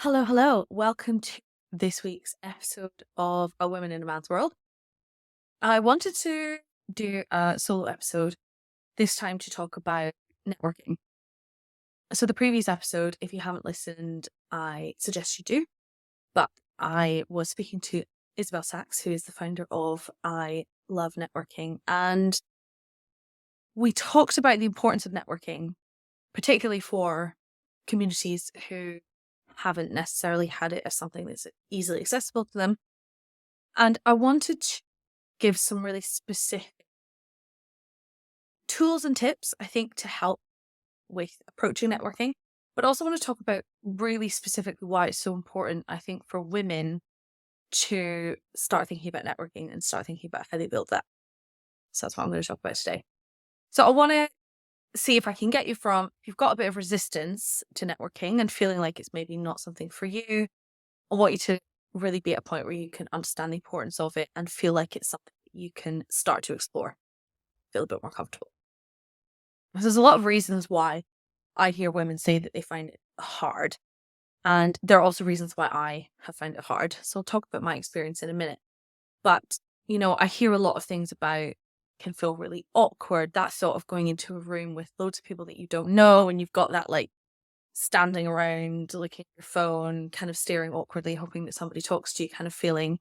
Hello, hello. Welcome to this week's episode of A Woman in a Man's World. I wanted to do a solo episode this time to talk about networking. So, the previous episode, if you haven't listened, I suggest you do. But I was speaking to Isabel Sachs, who is the founder of I Love Networking. And we talked about the importance of networking, particularly for communities who haven't necessarily had it as something that's easily accessible to them. And I wanted to give some really specific tools and tips, I think, to help with approaching networking, but also want to talk about really specifically why it's so important, I think, for women to start thinking about networking and start thinking about how they build that. So that's what I'm going to talk about today. So I want to see if I can get you from, if you've got a bit of resistance to networking and feeling like it's maybe not something for you, I want you to really be at a point where you can understand the importance of it and feel like it's something that you can start to explore, feel a bit more comfortable. There's a lot of reasons why I hear women say that they find it hard. And there are also reasons why I have found it hard. So I'll talk about my experience in a minute. But, I hear a lot of things about can feel really awkward. That sort of going into a room with loads of people that you don't know, and you've got that like standing around, looking at your phone, kind of staring awkwardly, hoping that somebody talks to you, kind of feeling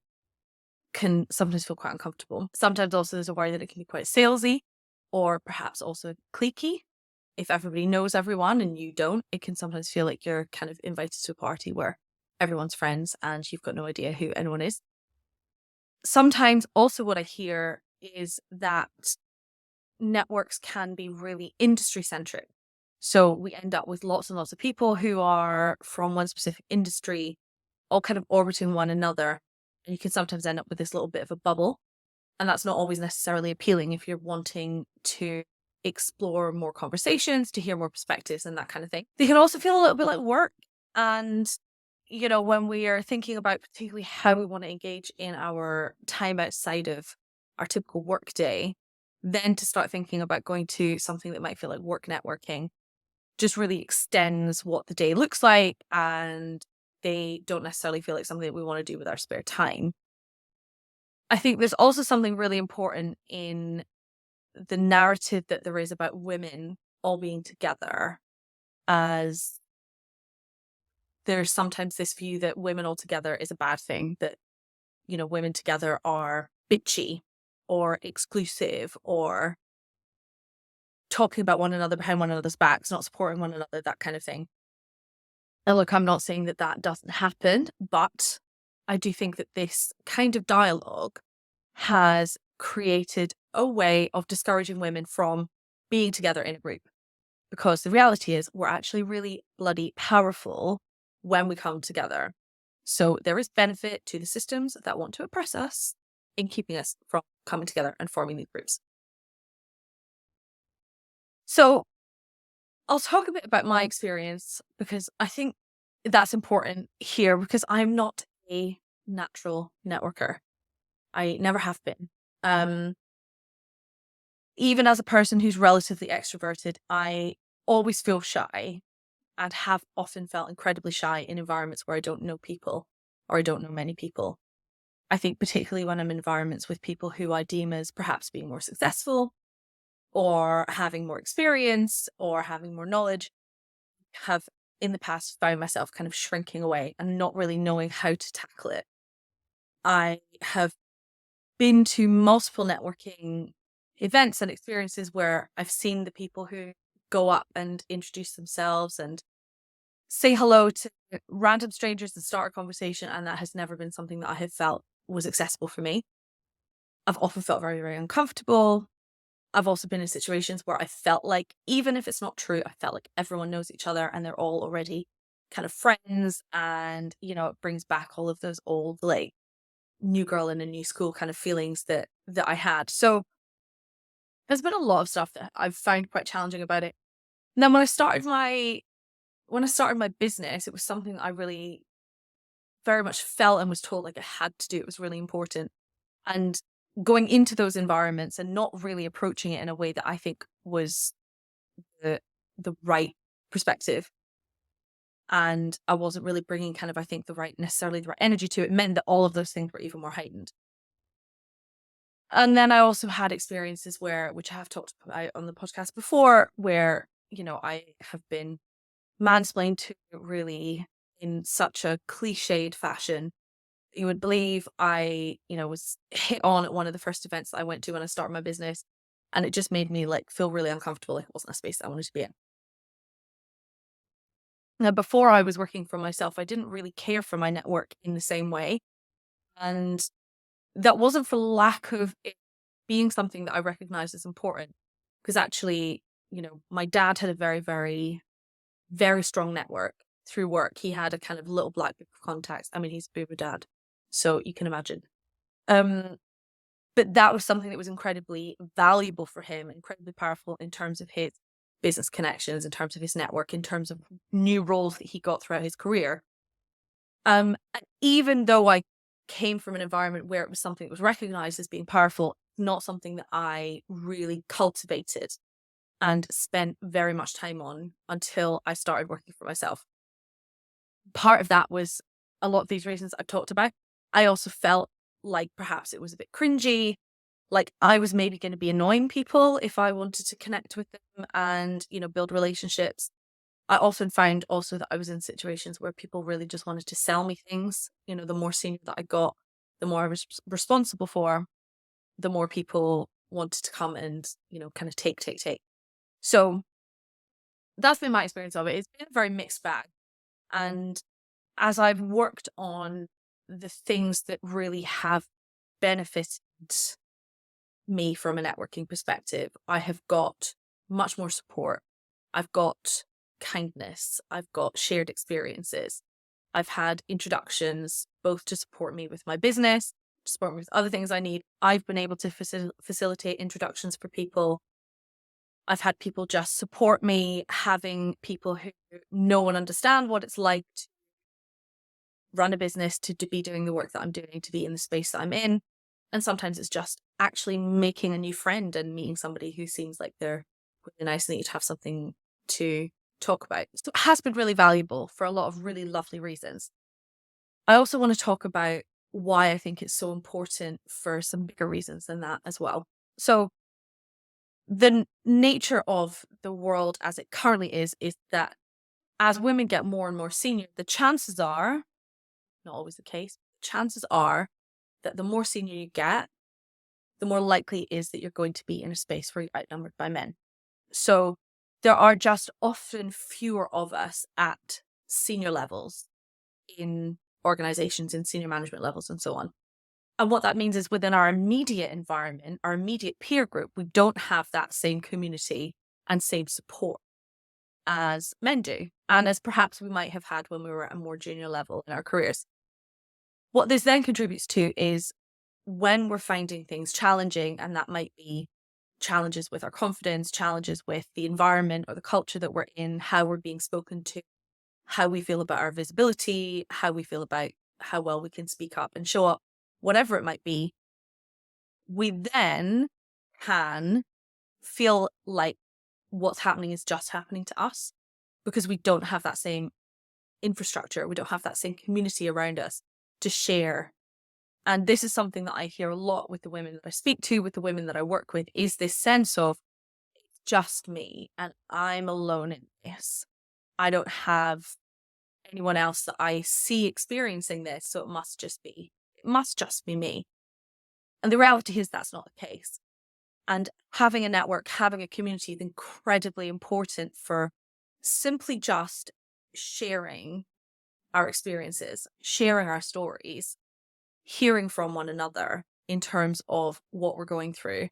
can sometimes feel quite uncomfortable. Sometimes also there's a worry that it can be quite salesy or perhaps also cliquey. If everybody knows everyone and you don't, it can sometimes feel like you're kind of invited to a party where everyone's friends and you've got no idea who anyone is. Sometimes also what I hear is that networks can be really industry centric. So we end up with lots and lots of people who are from one specific industry, all kind of orbiting one another. And you can sometimes end up with this little bit of a bubble. And that's not always necessarily appealing if you're wanting to explore more conversations, to hear more perspectives and that kind of thing. They can also feel a little bit like work. And, when we are thinking about particularly how we want to engage in our time outside of our typical work day, then to start thinking about going to something that might feel like work networking just really extends what the day looks like. And they don't necessarily feel like something that we want to do with our spare time. I think there's also something really important in the narrative that there is about women all being together, as there's sometimes this view that women all together is a bad thing, that, women together are bitchy or exclusive or talking about one another behind one another's backs, not supporting one another, that kind of thing. And look, I'm not saying that that doesn't happen, but I do think that this kind of dialogue has created a way of discouraging women from being together in a group. Because the reality is we're actually really bloody powerful when we come together. So there is benefit to the systems that want to oppress us in keeping us from coming together and forming these groups. So I'll talk a bit about my experience because I think that's important here because I'm not a natural networker. I never have been. Even as a person who's relatively extroverted, I always feel shy and have often felt incredibly shy in environments where I don't know people or I don't know many people. I think particularly when I'm in environments with people who I deem as perhaps being more successful or having more experience or having more knowledge, have in the past found myself kind of shrinking away and not really knowing how to tackle it. I have been to multiple networking events and experiences where I've seen the people who go up and introduce themselves and say hello to random strangers and start a conversation, and that has never been something that I have felt was accessible for me. I've often felt very, very uncomfortable. I've also been in situations where I felt like, even if it's not true, I felt like everyone knows each other and they're all already kind of friends. And, it brings back all of those old, like, new girl in a new school kind of feelings that I had. So there's been a lot of stuff that I've found quite challenging about it. And then when I started my business, it was something I really very much felt and was told like I had to do. It was really important. And going into those environments and not really approaching it in a way that I think was the right perspective and I wasn't really bringing kind of, I think, necessarily the right energy to it, meant that all of those things were even more heightened. And then I also had experiences which I have talked about on the podcast before, where, I have been mansplained to really in such a cliched fashion. You would believe I, was hit on at one of the first events that I went to when I started my business. And it just made me like feel really uncomfortable. Like it wasn't a space that I wanted to be in. Now, before I was working for myself, I didn't really care for my network in the same way. And that wasn't for lack of it being something that I recognized as important. Because actually, my dad had a very, very, very strong network through work. He had a kind of little black book of contacts. I mean, he's a boomer dad, so you can imagine. But that was something that was incredibly valuable for him, incredibly powerful in terms of his business connections, in terms of his network, in terms of new roles that he got throughout his career. And even though I came from an environment where it was something that was recognized as being powerful, not something that I really cultivated and spent very much time on until I started working for myself. Part of that was a lot of these reasons I've talked about. I also felt like perhaps it was a bit cringy, like I was maybe going to be annoying people if I wanted to connect with them and, build relationships. I often found also that I was in situations where people really just wanted to sell me things. The more senior that I got, the more I was responsible for, the more people wanted to come and, kind of take. So that's been my experience of it. It's been a very mixed bag. And as I've worked on the things that really have benefited me from a networking perspective, I have got much more support. I've got kindness. I've got shared experiences. I've had introductions both to support me with my business, to support me with other things I need. I've been able to facilitate introductions for people. I've had people just support me, having people who know and understand what it's like to run a business, to be doing the work that I'm doing, to be in the space that I'm in. And sometimes it's just actually making a new friend and meeting somebody who seems like they're really nice and that you'd have something to talk about. So it has been really valuable for a lot of really lovely reasons. I also want to talk about why I think it's so important for some bigger reasons than that as well. So the nature of the world as it currently is that as women get more and more senior, the chances are, not always the case, chances are that the more senior you get, the more likely it is that you're going to be in a space where you're outnumbered by men. So there are just often fewer of us at senior levels in organizations, in senior management levels, and so on. And what that means is within our immediate environment, our immediate peer group, we don't have that same community and same support as men do, and as perhaps we might have had when we were at a more junior level in our careers. What this then contributes to is when we're finding things challenging, and that might be challenges with our confidence, challenges with the environment or the culture that we're in, how we're being spoken to, how we feel about our visibility, how we feel about how well we can speak up and show up, whatever it might be, we then can feel like what's happening is just happening to us because we don't have that same infrastructure. We don't have that same community around us to share. And this is something that I hear a lot with the women that I speak to, with the women that I work with, is this sense of it's just me and I'm alone in this. I don't have anyone else that I see experiencing this, so it must just be me. And the reality is that's not the case. And having a network, having a community is incredibly important for simply just sharing our experiences, sharing our stories, hearing from one another in terms of what we're going through.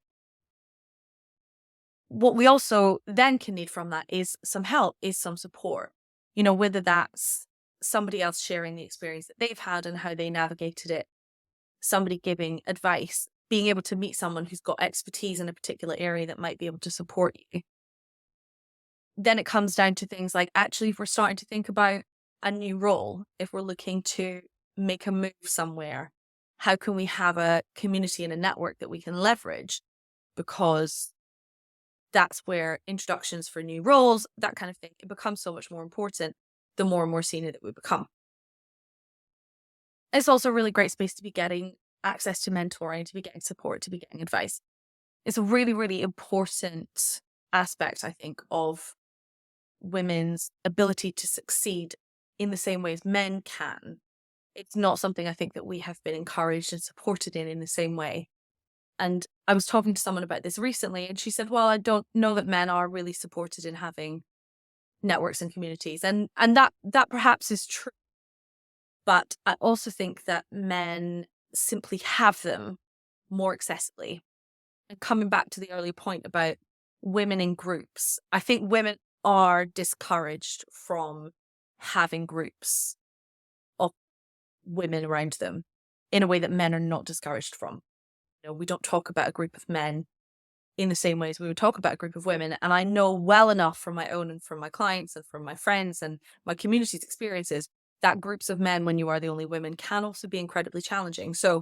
What we also then can need from that is some help, is some support, whether that's somebody else sharing the experience that they've had and how they navigated it, somebody giving advice, being able to meet someone who's got expertise in a particular area that might be able to support you. Then it comes down to things like, actually, if we're starting to think about a new role, if we're looking to make a move somewhere, how can we have a community and a network that we can leverage? Because that's where introductions for new roles, that kind of thing, it becomes so much more important. the more and more senior that we become. It's also a really great space to be getting access to mentoring, to be getting support, to be getting advice. It's a really, really important aspect, I think, of women's ability to succeed in the same way as men can. It's not something I think that we have been encouraged and supported in the same way. And I was talking to someone about this recently, and she said, well, I don't know that men are really supported in having networks and communities. And that perhaps is true. But I also think that men simply have them more accessibly. And coming back to the earlier point about women in groups, I think women are discouraged from having groups of women around them in a way that men are not discouraged from. We don't talk about a group of men in the same way as we would talk about a group of women. And I know well enough from my own and from my clients and from my friends and my community's experiences that groups of men, when you are the only women, can also be incredibly challenging. So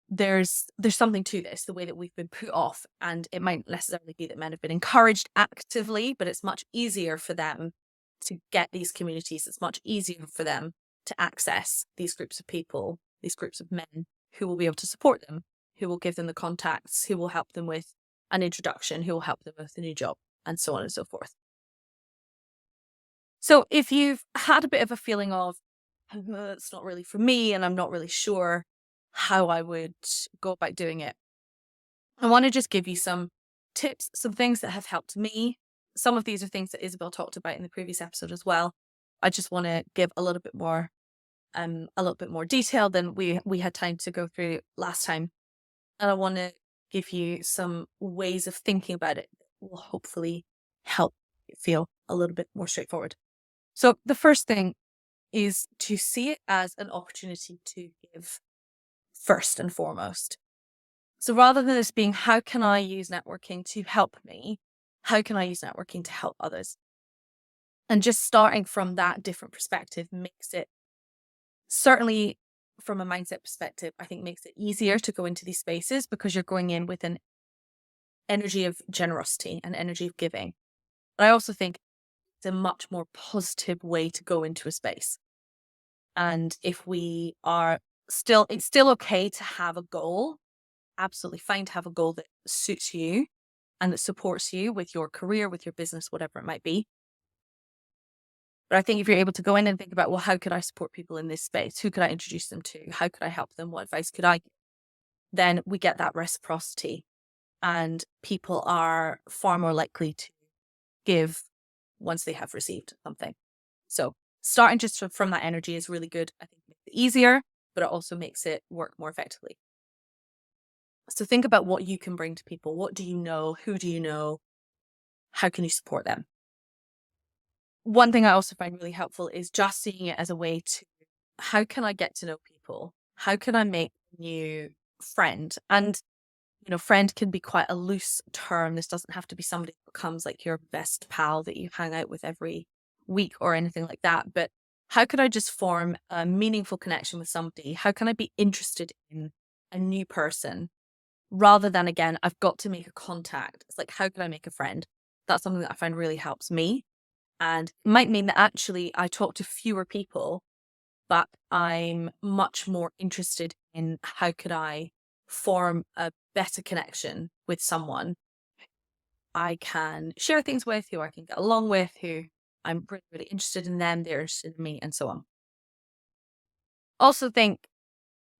there's something to this, the way that we've been put off, and it might necessarily be that men have been encouraged actively, but it's much easier for them to get these communities. It's much easier for them to access these groups of people, these groups of men who will be able to support them, who will give them the contacts, who will help them with an introduction, who will help them with a new job, and so on and so forth. So if you've had a bit of a feeling of, it's not really for me, and I'm not really sure how I would go about doing it, I want to just give you some tips, some things that have helped me. Some of these are things that Isabel talked about in the previous episode as well. I just want to give a little bit more detail than we had time to go through last time. And I want to give you some ways of thinking about it that will hopefully help you feel a little bit more straightforward. So the first thing is to see it as an opportunity to give first and foremost. So rather than this being, how can I use networking to help me? How can I use networking to help others? And just starting from that different perspective makes it, certainly from a mindset perspective, I think makes it easier to go into these spaces because you're going in with an energy of generosity and energy of giving. But I also think it's a much more positive way to go into a space. And if we are it's still okay to have a goal, absolutely fine to have a goal that suits you and that supports you with your career, with your business, whatever it might be. But I think if you're able to go in and think about, well, how could I support people in this space? Who could I introduce them to? How could I help them? What advice could I give? Then we get that reciprocity, and people are far more likely to give once they have received something. So starting just from that energy is really good. I think it makes it easier, but it also makes it work more effectively. So think about what you can bring to people. What do you know? Who do you know? How can you support them? One thing I also find really helpful is just seeing it as a way to, how can I get to know people? How can I make a new friend? And, friend can be quite a loose term. This doesn't have to be somebody who becomes like your best pal that you hang out with every week or anything like that. But how could I just form a meaningful connection with somebody? How can I be interested in a new person rather than, again, I've got to make a contact? It's like, how can I make a friend? That's something that I find really helps me. And it might mean that actually I talk to fewer people, but I'm much more interested in how could I form a better connection with someone I can share things with, who I can get along with, who I'm really, really interested in them, they're interested in me, and so on. Also think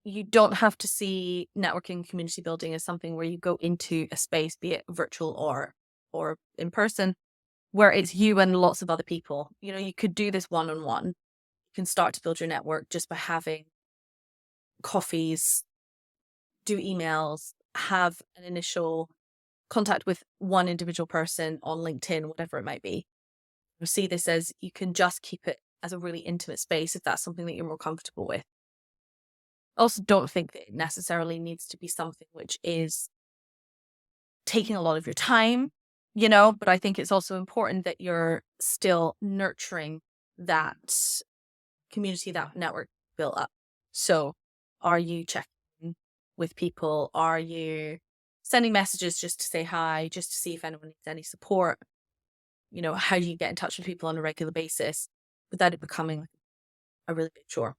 you don't have to see networking, community building as something where you go into a space, be it virtual or in person, where it's you and lots of other people. You could do this one-on-one. You can start to build your network just by having coffees, do emails, have an initial contact with one individual person on LinkedIn, whatever it might be. See this as, you can just keep it as a really intimate space if that's something that you're more comfortable with. Also, don't think that it necessarily needs to be something which is taking a lot of your time, but I think it's also important that you're still nurturing that community, that network built up. So are you checking with people? Are you sending messages just to say hi, just to see if anyone needs any support? how do you get in touch with people on a regular basis without it becoming a really big chore?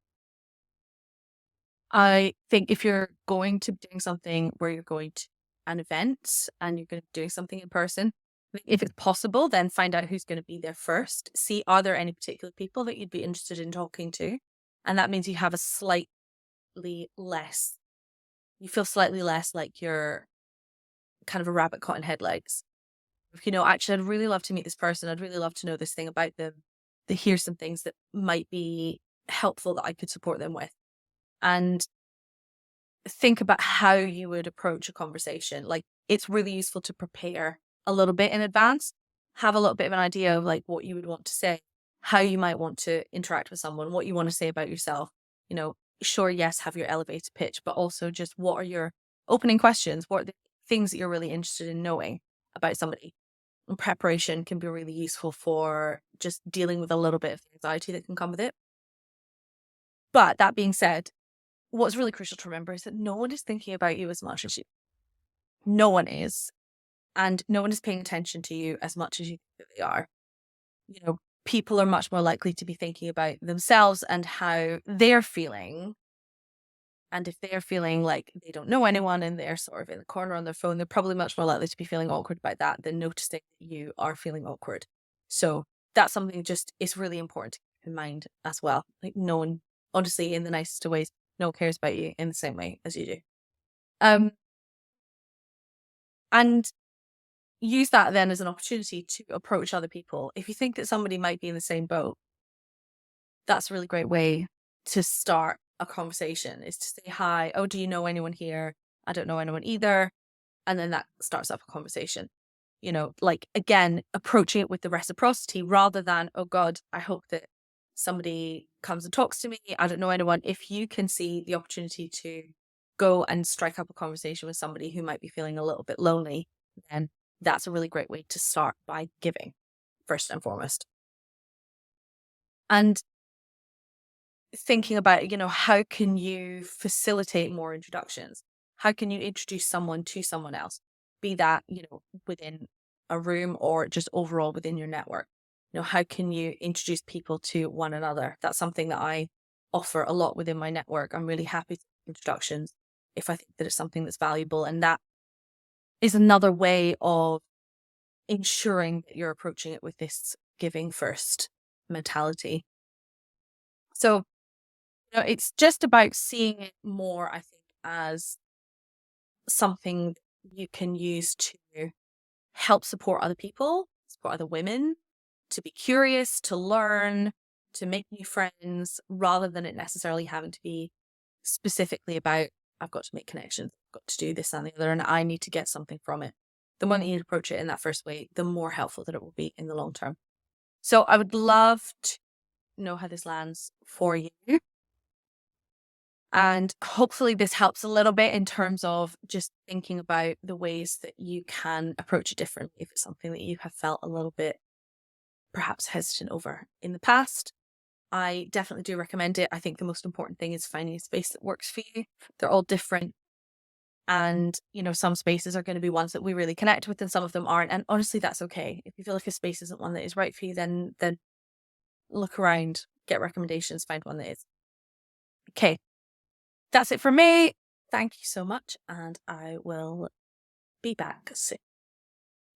I think if you're going to be doing something where you're going to an event and you're going to be doing something in person, if it's possible, then find out who's going to be there first. See, are there any particular people that you'd be interested in talking to? And that means you have a you feel slightly less like you're kind of a rabbit caught in headlights. Actually, I'd really love to meet this person. I'd really love to know this thing about them. Here's some things that might be helpful that I could support them with. And think about how you would approach a conversation. Like, it's really useful to prepare a little bit in advance, have a little bit of an idea of like what you would want to say, how you might want to interact with someone, what you want to say about yourself. Sure, yes, have your elevator pitch, but also just what are your opening questions? What are the things that you're really interested in knowing about somebody? And preparation can be really useful for just dealing with a little bit of anxiety that can come with it. But that being said, what's really crucial to remember is that no one is thinking about you as much as you. No one is. And no one is paying attention to you as much as you think that they are. People are much more likely to be thinking about themselves and how they're feeling. And if they're feeling like they don't know anyone and they're sort of in the corner on their phone, they're probably much more likely to be feeling awkward about that than noticing that you are feeling awkward. So that's something just is really important to keep in mind as well. Like, no one, honestly, in the nicest of ways, no one cares about you in the same way as you do. And use that then as an opportunity to approach other people. If you think that somebody might be in the same boat, that's a really great way to start a conversation, is to say, hi, oh, do you know anyone here? I don't know anyone either. And then that starts up a conversation. Again, approaching it with the reciprocity rather than, oh God, I hope that somebody comes and talks to me. I don't know anyone. If you can see the opportunity to go and strike up a conversation with somebody who might be feeling a little bit lonely, then that's a really great way to start by giving, first and foremost. And thinking about, how can you facilitate more introductions? How can you introduce someone to someone else? Be that, within a room or just overall within your network. How can you introduce people to one another? That's something that I offer a lot within my network. I'm really happy to do introductions if I think that it's something that's valuable. And that is another way of ensuring that you're approaching it with this giving first mentality. So, it's just about seeing it more, I think, as something you can use to help support other people, support other women, to be curious, to learn, to make new friends, rather than it necessarily having to be specifically about, I've got to make connections, I've got to do this and the other, and I need to get something from it. The more that you approach it in that first way, the more helpful that it will be in the long term. So I would love to know how this lands for you. And hopefully this helps a little bit in terms of just thinking about the ways that you can approach it differently if it's something that you have felt a little bit perhaps hesitant over in the past. I definitely do recommend it. I think the most important thing is finding a space that works for you. They're all different. And, some spaces are going to be ones that we really connect with and some of them aren't. And honestly, that's okay. If you feel like a space isn't one that is right for you, then look around, get recommendations, find one that is. Okay. That's it for me. Thank you so much. And I will be back soon.